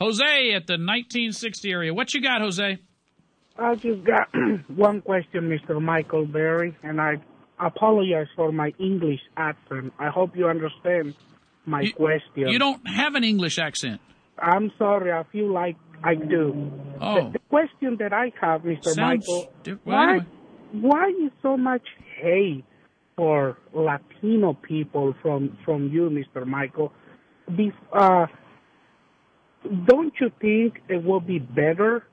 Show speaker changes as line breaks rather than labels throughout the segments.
Jose at the 1960 area. What you got, Jose?
I just got one question, Mr. Michael Berry, and I apologize for my English accent. I hope you understand my question.
You don't have an English accent.
I'm sorry. I feel like I do.
Oh.
The question that I have, Mr. Michael,
anyway.
why is so much hate for Latino people from you, Mr. Michael? Don't you think it will be better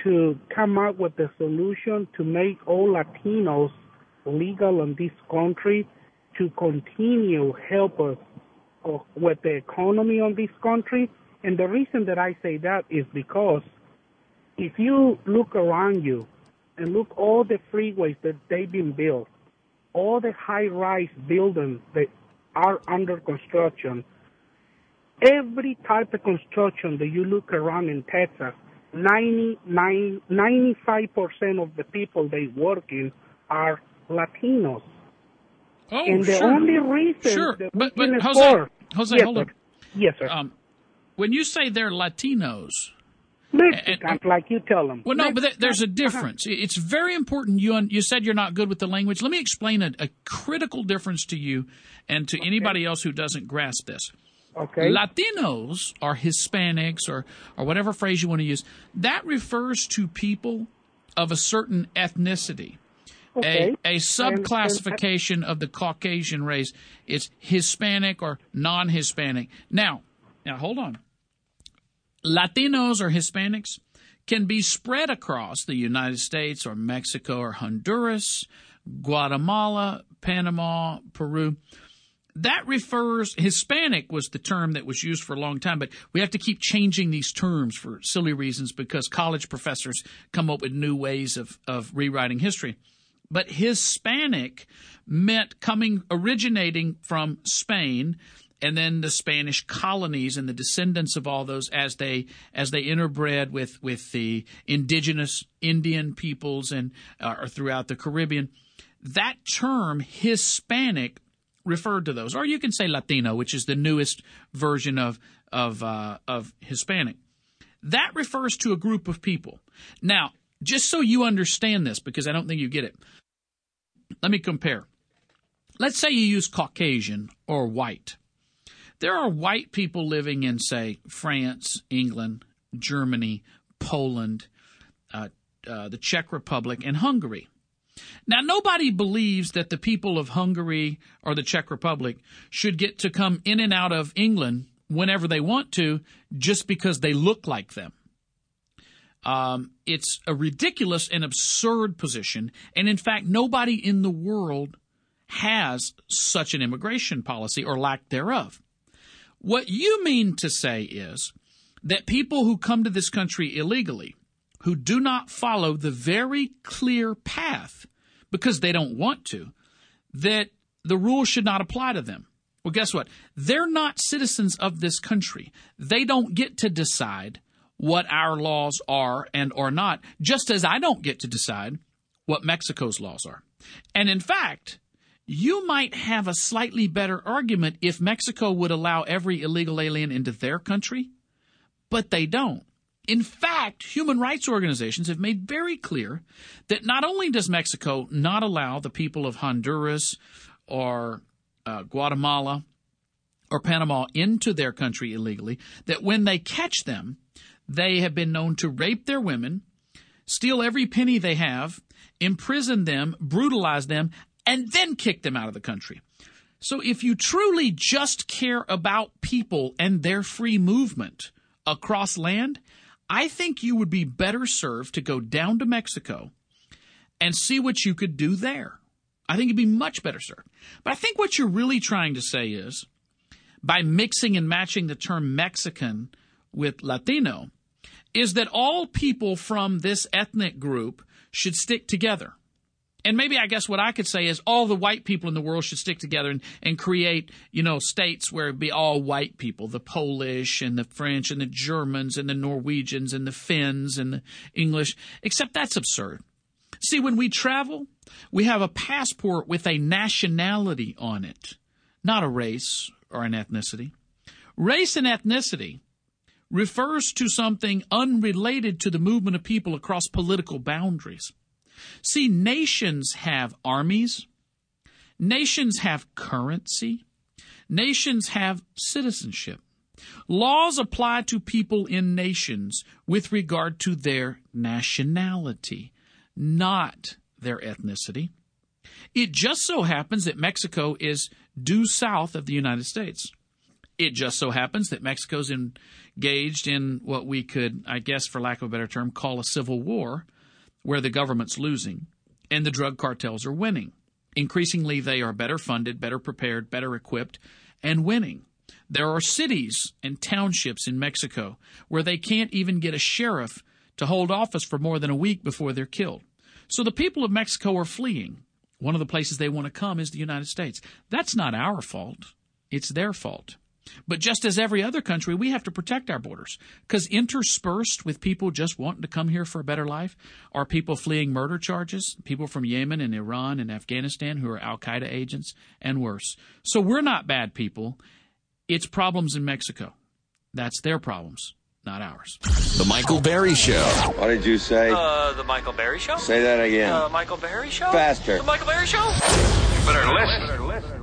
to come up with a solution to make all Latinos legal in this country to continue help us with the economy of this country? And the reason that I say that is because if you look around you and look all the freeways that they've been built, all the high-rise buildings that are under construction, every type of construction that you look around in Texas, 95% of the people they work in are Latinos.
Oh,
and the only reason
but
Jose,
yes, hold on.
Yes, sir.
When you say they're Latinos,
Mexicans, like you tell them.
Well, no, but there's a difference. It's very important. You said you're not good with the language. Let me explain a critical difference to you and to anybody else who doesn't grasp this.
Okay.
Latinos or Hispanics or whatever phrase you want to use, that refers to people of a certain ethnicity.
Okay.
A subclassification of the Caucasian race is Hispanic or non-Hispanic. Now, hold on. Latinos or Hispanics can be spread across the United States or Mexico or Honduras, Guatemala, Panama, Peru. That refers, Hispanic was the term that was used for a long time, but we have to keep changing these terms for silly reasons because college professors come up with new ways of rewriting history. But Hispanic meant originating from Spain and then the Spanish colonies and the descendants of all those as they interbred with the indigenous Indian peoples and or throughout the Caribbean. That term, Hispanic, referred to those. Or you can say Latino, which is the newest version of Hispanic. That refers to a group of people. Now, just so you understand this, because I don't think you get it, let me compare. Let's say you use Caucasian or white. There are white people living in, say, France, England, Germany, Poland, the Czech Republic, and Hungary. Now, nobody believes that the people of Hungary or the Czech Republic should get to come in and out of England whenever they want to just because they look like them. It's a ridiculous and absurd position, and in fact, nobody in the world has such an immigration policy or lack thereof. What you mean to say is that people who come to this country illegally, who do not follow the very clear path because they don't want to, that the rules should not apply to them. Well, guess what? They're not citizens of this country. They don't get to decide what our laws are and are not, just as I don't get to decide what Mexico's laws are. And in fact, you might have a slightly better argument if Mexico would allow every illegal alien into their country, but they don't. In fact, human rights organizations have made very clear that not only does Mexico not allow the people of Honduras or Guatemala or Panama into their country illegally, that when they catch them, they have been known to rape their women, steal every penny they have, imprison them, brutalize them, and then kick them out of the country. So if you truly just care about people and their free movement across land, I think you would be better served to go down to Mexico and see what you could do there. I think you'd be much better served. But I think what you're really trying to say is, by mixing and matching the term Mexican with Latino, is that all people from this ethnic group should stick together. And maybe I guess what I could say is all the white people in the world should stick together and create, states where it'd be all white people, the Polish and the French and the Germans and the Norwegians and the Finns and the English, except that's absurd. See, when we travel, we have a passport with a nationality on it, not a race or an ethnicity. Race and ethnicity refers to something unrelated to the movement of people across political boundaries. See, nations have armies, nations have currency, nations have citizenship. Laws apply to people in nations with regard to their nationality, not their ethnicity. It just so happens that Mexico is due south of the United States. It just so happens that Mexico's engaged in what we could, I guess for lack of a better term, call a civil war, where the government's losing and the drug cartels are winning. Increasingly, they are better funded, better prepared, better equipped, and winning. There are cities and townships in Mexico where they can't even get a sheriff to hold office for more than a week before they're killed. So the people of Mexico are fleeing. One of the places they want to come is the United States. That's not our fault. It's their fault. But just as every other country, we have to protect our borders, because interspersed with people just wanting to come here for a better life are people fleeing murder charges, people from Yemen and Iran and Afghanistan who are al-Qaeda agents, and worse. So we're not bad people. It's problems in Mexico. That's their problems, not ours.
The Michael Berry Show.
What did you say?
The Michael Berry Show?
Say that again.
Michael Berry Show?
Faster.
The Michael Berry Show?
You better listen.